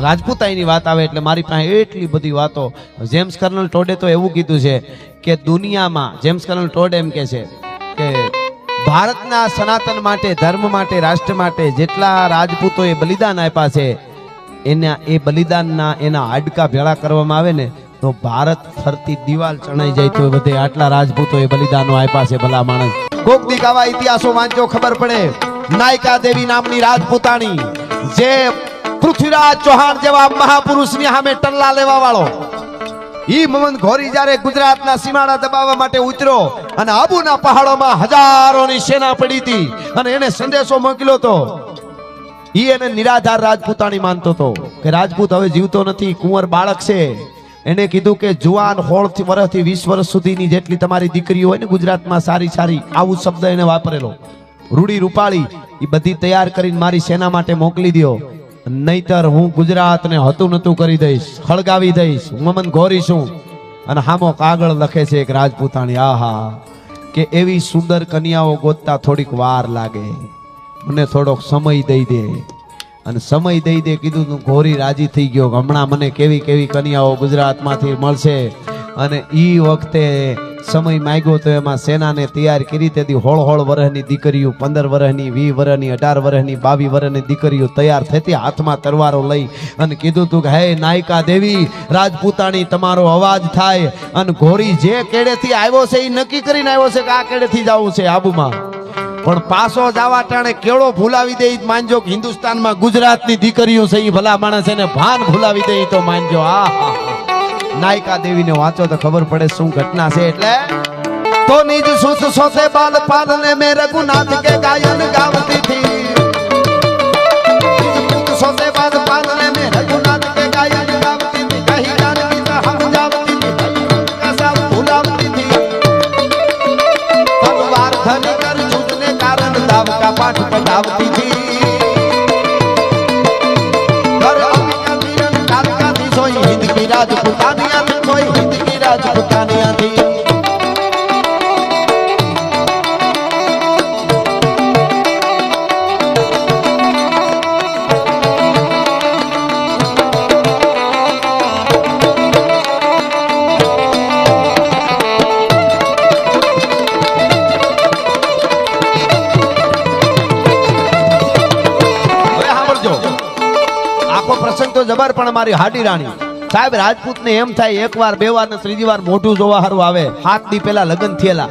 રાજપૂતાઈની વાત આવે એટલે મારી પાસે એટલી બધી વાતો. જેમ્સ કર્નલ ટોડે તો એવું કીધું છે કે દુનિયામાં, જેમ્સ કર્નલ ટોડ એમ કે છે કે ભારતના સનાતન માટે, ધર્મ માટે, રાષ્ટ્ર માટે જેટલા રાજપૂતોએ બલિદાન આપ્યા છે એ બલિદાનના એના હાડકા ભેળા કરવામાં આવે ને તો ભારત ફરતી દિવાલ ચણાઈ જાય તો બધે આટલા રાજપૂતોએ બલિદાનો આપ્યા છે. ભલા માણસ, કોક દીક આવા ઇતિહાસો વાંચો ખબર પડે. નાયકા દેવી નામની રાજપૂતાણી, જે પૃથ્વીરાજ ચૌહાણ જેવા મહાપુરુષની સામે ટલ્લા લેવા વાળો, ઈ મમન ઘોરી જ્યારે ગુજરાતના સીમાડા દબાવવા માટે ઉતર્યો અને આબુના પહાડોમાં હજારોની સેના પડી હતી અને એને સંદેશો મોકલ્યો તો, ઈ એને નિરાધાર રાજપૂતાણી માનતો હતો કે રાજપૂત હવે જીવતો નથી, કુંવર બાળક છે. એને કીધું કે જુવાન 16 વર્ષથી 20 વર્ષ સુધીની જેટલી તમારી દીકરીઓ હોય ને ગુજરાતમાં સારી સારી, આવું શબ્દ એને વાપરેલો, રૂડી રૂપાળી, એ બધી તૈયાર કરીને મારી સેના માટે મોકલી દો, નહીતર હું ગુજરાતને હતું નતું કરી દઈશ, ખળગાવી દઈશ, હું મમન ઘોરી છું. અને હામો કાગળ લખે છે એક રાજપૂતાણી, આહા, કે એવી સુંદર કન્યાઓ ગોતતા થોડીક વાર લાગે, મને થોડોક સમય દઈ દે. અને સમય દઈ દે કીધું, તું ઘોરી રાજી થઈ ગયો, હમણાં મને કેવી કેવી કન્યાઓ ગુજરાતમાંથી મળશે. અને ઈ વખતે સમય માંગ્યો તો એમાં સેનાને તૈયાર કરી, તેથી 16 વર્ષની દીકરીઓ, 15 વર્ષની, 20 વર્ષની, 18 વર્ષની, 22 વર્ષની દીકરીઓ તૈયાર થતી, હાથમાં તલવારો લઈ, અને કીધું તું કે હે નાયકા દેવી રાજપૂતાણી, તમારો અવાજ થાય. અને ઘોરી જે કેડેથી આવ્યો છે એ નક્કી કરીને આવ્યો છે કે આ કેડેથી જવું છે આબુમાં, પણ પાછો જવા ટાણે કેળો ભૂલાવી દે માનજો કે હિન્દુસ્તાનમાં ગુજરાતની દીકરીઓ છે એ ભલા માણસ એને ભાન ભૂલાવી દે તો માનજો. નાયકા દેવીને વાંચો તો ખબર પડે શું ઘટના છે. એટલે તો નિજ સુત સોતે બાલ પાલને મે રઘુનાથ કે ગાયન ગાવતી થી, નિજ સુત સોતે બાલ પાલને મે રઘુનાથ કે ગાયન ગાવતી થી, કહી જાનકી તો હમ જાવતી થી, કસા ભૂલાવતી થી, તલવાર ધરી કર છૂટને કારણ દાવ કા પાઠ પઢાવતી થી, ઘર અંબિકા મીરન કાલકા થી સોઈ હિંદ की राजपूतानिया थी, कोई हिंद की राजपूतानिया थी. આખો પ્રસંગ તો જબર, પણ મારી હાડી રાણી સાહેબ રાજપૂત ને એમ થાય એક વાર, બે વાર ને ત્રીજી વાર મોઢું જોવા હારું આવે. 7 દી પહેલા લગ્ન થયેલા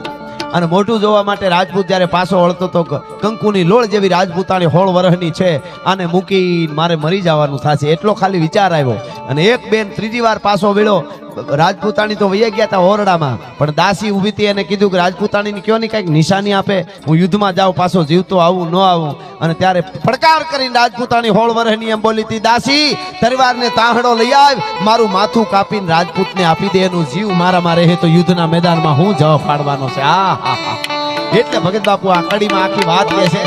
અને મોઢું જોવા માટે રાજપૂત જ્યારે પાછો વળતો તો કંકુની લોળ જેવી રાજપૂતાણી 16 વર્ષની છે, આને મૂકી મારે મરી જવાનું થશે, એટલો ખાલી વિચાર આવ્યો. અને એક બેન ત્રીજી વાર પાછો વળ્યો. રાજપૂતાણી તો વૈયા ગયા હતા ઓરડામાં, પણ દાસી ઊભી હતી, એને કીધું કે રાજપૂતાણીને કયો ની કઈક નિશાની આપે, હું યુદ્ધમાં જાઉં, પાછો જીવતો આવું ન આવું. અને ત્યારે ફડકાર કરીને રાજપૂતાણી 16 વર્ષની એમ બોલી હતી, દાસી તલવારને તાહડો લઈ આવ, મારું માથું કાપીને રાજપૂતને આપી દે, એનું જીવ મારામાં રહે તો યુદ્ધના મેદાનમાં હું જવા પાડવાનો છે. એટલે ભગત બાપુ આ કડીમાં આખી વાત કહે છે.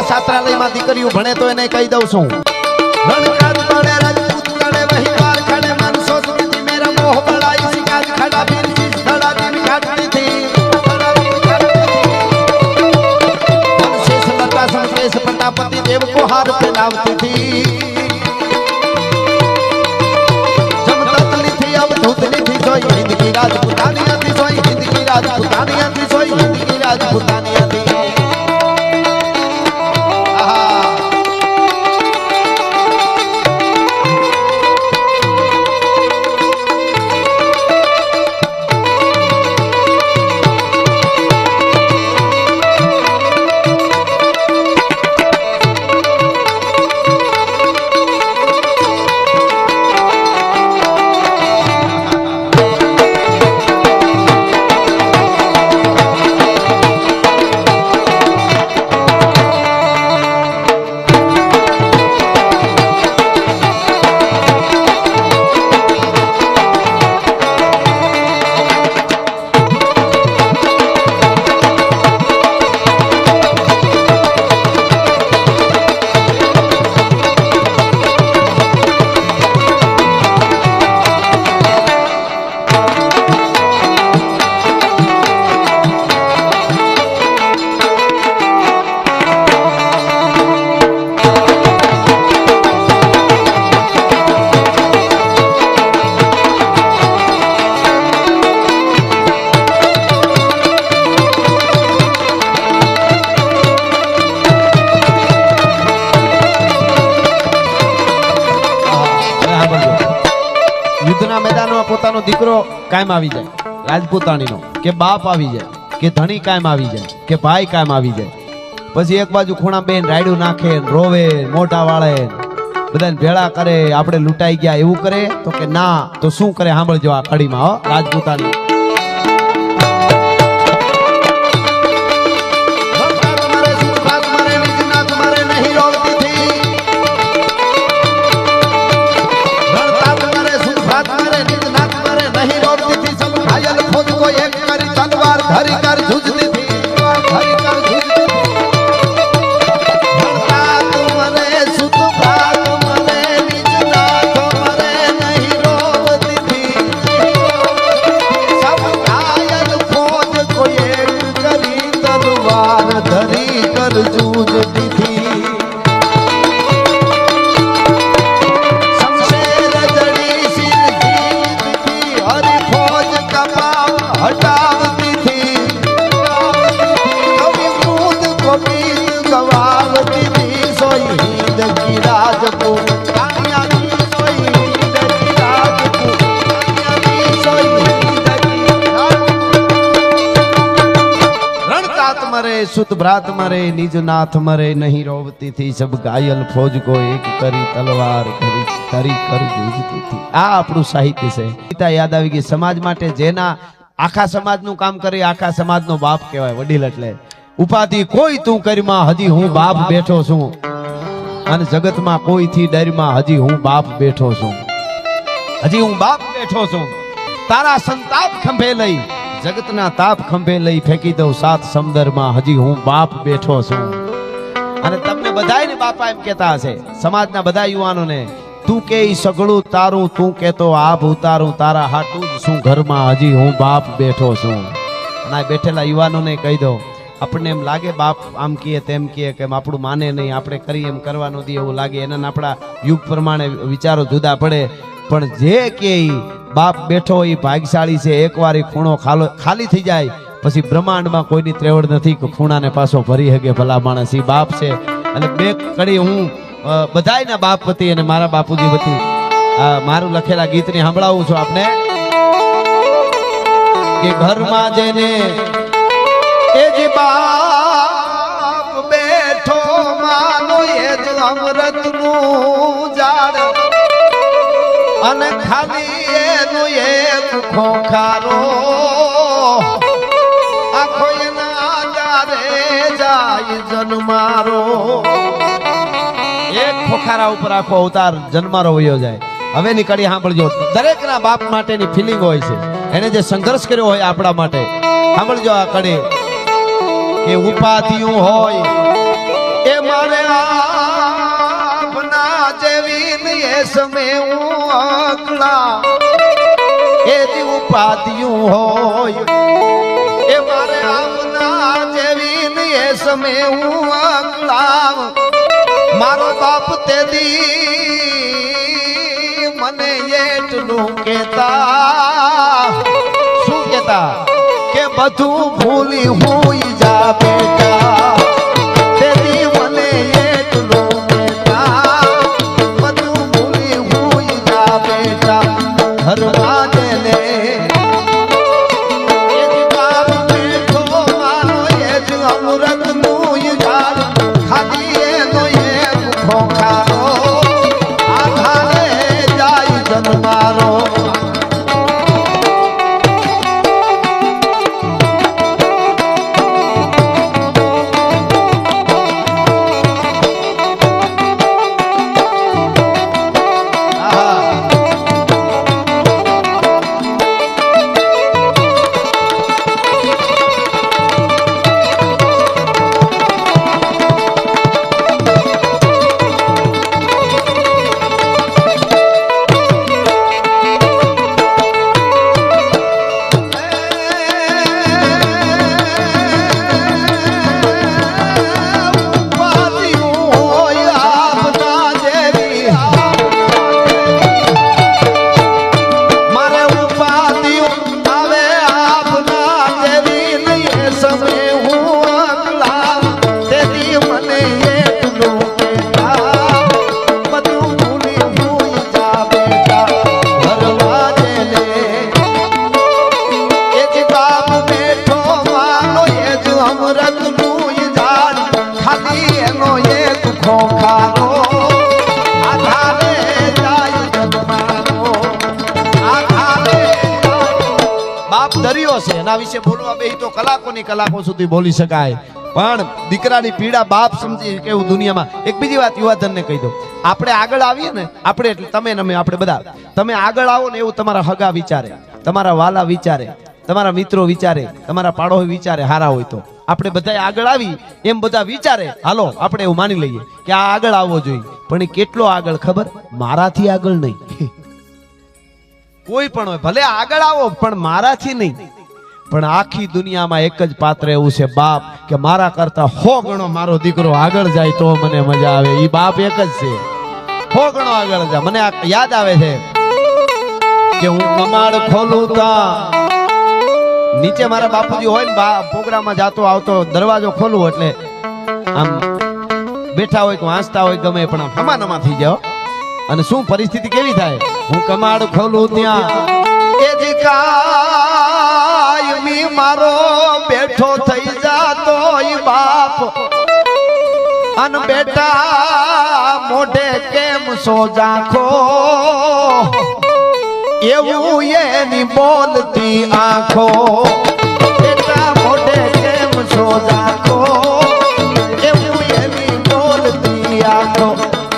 છાત્રાલયમાં દીકરીઓ ભણે તો એને કહી દઉં છું, प्रतापति देव को हार पहनावती थी, जमदग्नि थी, अवधूतनी थी, सोई हिंद की राजपूतानिया थी, सोई हिंद की राजपूतानिया थी, सोई हिंद की राजपूतानिया थी. પોતાનો દીકરો કાયમ આવી જાય રાજપૂતાણીનો, કે બાપ આવી જાય, કે ધણી કાયમ આવી જાય, કે ભાઈ કાયમ આવી જાય, પછી એક બાજુ ખૂણા બેન રાયડું નાખે, રોવે, મોઢા વાળે, બધાને ભેળા કરે, આપણે લૂંટાઈ ગયા એવું કરે? તો કે ના. તો શું કરે સાંભળજો આ કડીમાં હો રાજપૂતાણી. हरि कर झुझती थी, हरि कर झुझती थी। भरतात मरे सुत भात मरे निज नाथ मरे नहीं रोवती थी। सब घायल फौज को एक करी तलवार धरी कर जूझती थी। शमशेर जड़ी सिर जीतती थी, हरि फौज का पाँव हटावती थी। गवावती थी सोई हिंद की राजपूत रानिया की, सोई हिंद की राजपूत रानिया की, सोई हिंद की। रणतात मरे सुत भ्रात मरे निज नाथ मरे नहीं रोवती थी। सब घायल फौज को एक करी तलवार धरी कर जूझती थी। આ આપણું સાહિત્ય છે. ગીતા યાદ આવી ગઈ. સમાજ માટે જેના આખા સમાજનું કામ કરે આખા સમાજનો બાપ કહેવાય, વડીલ. એટલે ઉપાધિ કોઈ તું કરીમાં હજી હું બાપ બેઠો છું, અને જગતમાં કોઈથી ડરમાં હજી હું બાપ બેઠો છું, હજી હું બાપ બેઠો છું. તારા સંતાપ ખંભે લઈ જગતના તાપ ખંભે લઈ ફેંકી દઉં સાત સમંદરમાં હજી હું બાપ બેઠો છું. અને તમને બધાયને બાપા એમ કહેતા હશે, સમાજના બધા યુવાનોને, તું કે સગળું તારું, તું કેતો આપ ઉતારું, તારા હાટું જ શું ઘરમાં હજી હું બાપ બેઠો છું. અને આ બેઠેલા યુવાનોને કહી દો, આપણને એમ લાગે બાપ આમ કીએ તેમ કીએ કે આપણું માને નહીં, આપણે કરીએ એમ કરવાનું દે એવું લાગે, એના આપણા યુગ પ્રમાણે વિચારો જુદા પડે. પણ જે કે બાપ બેઠો એ ભાગ્યશાળી છે. એકવાર એ ખૂણો ખાલી થઈ જાય પછી બ્રહ્માંડમાં કોઈની ત્રેવડ નથી કે ખૂણાને પાછો ભરી શકે. ભલા માણસ એ બાપ છે. અને બે કડી હું બધાયના બાપ વતી અને મારા બાપુજી વતી મારું લખેલા ગીતને સંભળાવું છું આપને, કે ઘરમાં જઈને એ જ બાપ બેઠો માનો એ જ અમૃતનું ઝાડ, અને ખાલી એનું એક ખોખારો આખો એના જારે જાય જન્મારો. એક ખોખારા ઉપર આખો અવતાર જન્મારો વયો જાય. હવે ની કડી સાંભળજો. દરેકના બાપ માટેની ફિલિંગ હોય છે, એને જે સંઘર્ષ કર્યો હોય આપણા માટે. સાંભળજો આ કડી, કે ઉપાધિયું હોય એ મારે આપના જેવી એ સમે હું અકળા, એ દી ઉપાધિયું હોય એ મારે આપના જેવી એ સમે હું અકળા. મારો બાપ તે દી મને એટલું કેતા, શું કેતા? કે બધું ભૂલી હું જા બેટા, તેદી મને એટલું કેતા, બધું ભૂલી હું જા બેટા. ઘરમાં જઈને એ જ બાપ બેઠો મારો એ જ અમૃતનું ઝાડ, ખાલી એનો એક ખોખારો આધારે જાય જન્મારો. એનો એક ખોખારો આધારે જાય જન્મારો આધારે બાપ દરિયો છે, એના વિશે બોલવા બેહી તો કલાકોની કલાકો સુધી બોલી શકાય, પણ દીકરાની પીડા બાપ સમજી કેવું દુનિયામાં. એક બીજી વાત યુવાધનને કહી દો, આપણે આગળ આવીએ ને, આપણે એટલે તમે ને અમે, આપણે બધા, તમે આગળ આવો ને એવું તમારા હગા વિચારે, તમારા વાલા વિચારે, તમારા મિત્રો વિચારે, તમારા પાડોશી વિચારે હારા હોય તો આપણે બધા આગળ આવી એમ બધા વિચારે, હાલો આપણે એવું માની લઈએ કે આ આગળ આવવો જોઈએ, પણ એ કેટલો આગળ ખબર? મારાથી આગળ નહીં. કોઈ પણ હોય ભલે આગળ આવો પણ મારાથી નહીં. પણ આખી દુનિયામાં એક જ પાત્ર એવું છે બાપ, કે મારા કરતા 100 ગણો મારો દીકરો આગળ જાય તો મને મજા આવે. ઈ બાપ એક જ છે, 100 ગણો આગળ જાય. મને આ યાદ આવે છે કે હું કમાડ ખોલું તા નીચે મારા બાપુજી હોય ને, પ્રોગ્રામમાં જાતો આવતો દરવાજો ખોલું એટલે આમ બેઠા હોય કે વાંચતા હોય ગમે પણ આમ હમાનમા થઈ જાઓ. અને શું પરિસ્થિતિ કેવી થાય? હું કમાડ ખોલું ત્યાં એ જ કાયમી મારો બેઠો થઈ જાતો ઈ બાપ અન બેટા મોઢે કેમ સો જાખો એવું એની બોલતી આંખો બેટા મોઢે કેમ સો જાખો એવું એની બોલતી આંખો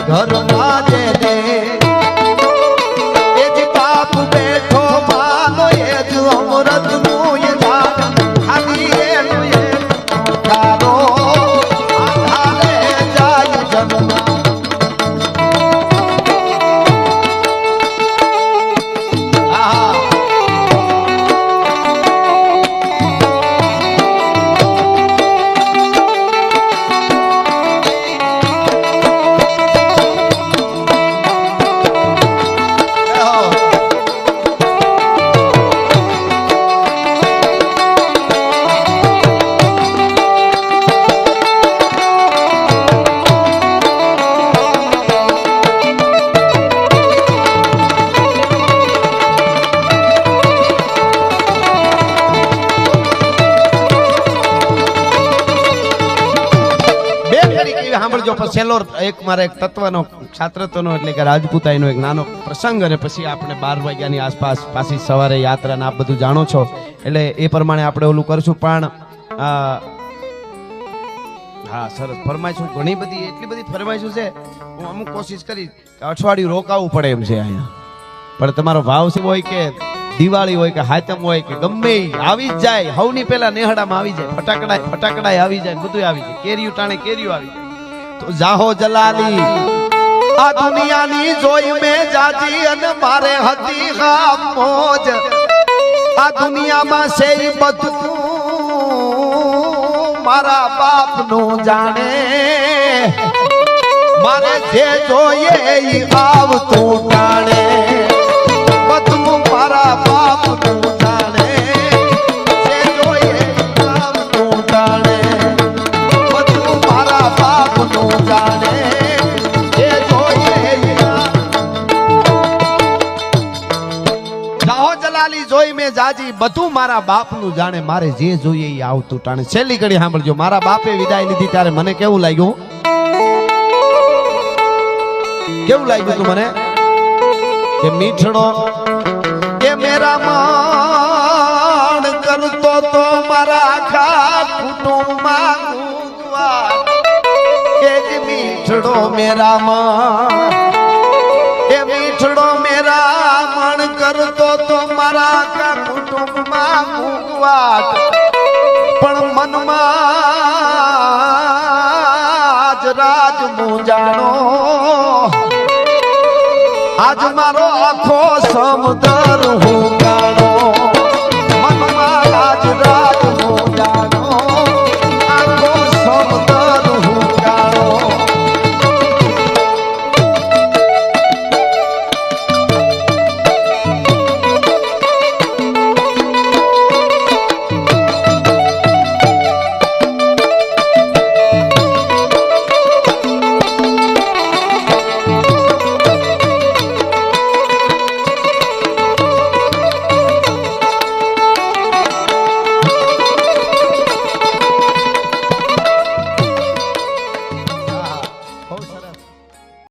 ઘરમાં જે દે એ જ બાપ બેઠો માનો એ જ અમૃત નું એ ઝાડ ખાલી એનું એ તારો આધારે જાય જન્મા સાંભળજો. પણ છેલ્લો એક મારે એક તત્વનો છાત્રત્વનો એટલે કે રાજપૂતાઈનો એક નાનો પ્રસંગ, અને પછી આપણે 12 વાગ્યાની આસપાસ પાછી સવારે યાત્રા ને આપ બધું જાણો છો એટલે એ પ્રમાણે આપણે ઓલું કરશું. પણ હા સરસ ફરમાઈશું, ઘણી બધી એટલી બધી ફરમાઈશું છે. હું અમુક કોશિશ કરીશ કે અઠવાડિયું રોકાવું પડે એમ છે અહીંયા, પણ તમારો ભાવ છે હોય કે દિવાળી હોય કે હાતમ હોય કે ગમે આવી જ જાય. હવની પેલા નેહડામાં આવી જાય, ફટાકડા આવી જાય, બધું આવી જાય, કેરીયું ટાણે કેરીયું આવી જાય. તો જાહો જલાલી આ દુનિયાની જોઈ મેં જાજી અને મારે હતી હા મોજ આ દુનિયામાં છે ઈ બધું મારા બાપનું જાણે મારે જે જોઈએ ઈ આવતું ટાણે બધું મારા બાપનું જાણે જે જોઈએ ઈ આવતું ટાણે બધું મારા બાપનું જાણે જે જોઈએ ઈ જાહો જલાલી જોઈ મેં જાજી બધું મારા બાપનું જાણે મારે જે જોઈએ ઈ આવતું ટાણે. છેલ્લી ઘડી સાંભળજો. મારા બાપે વિદાય લીધી ત્યારે મને કેવું લાગ્યું? કેવું લાગ્યું તું મને? કે મીઠડો કે મેરા માણ કરતો તો મારા આખા કુટુંબમાં ગુંગવા કે જ મીઠડો મેરા માણ એ મીઠડો મેરા માણ કરતો તો મારા આખા કુટુંબમાં ગુંગવાટ પણ મનમાં જ રાજ મૂંઝાણો આજ મારો આખો સમુદ્ર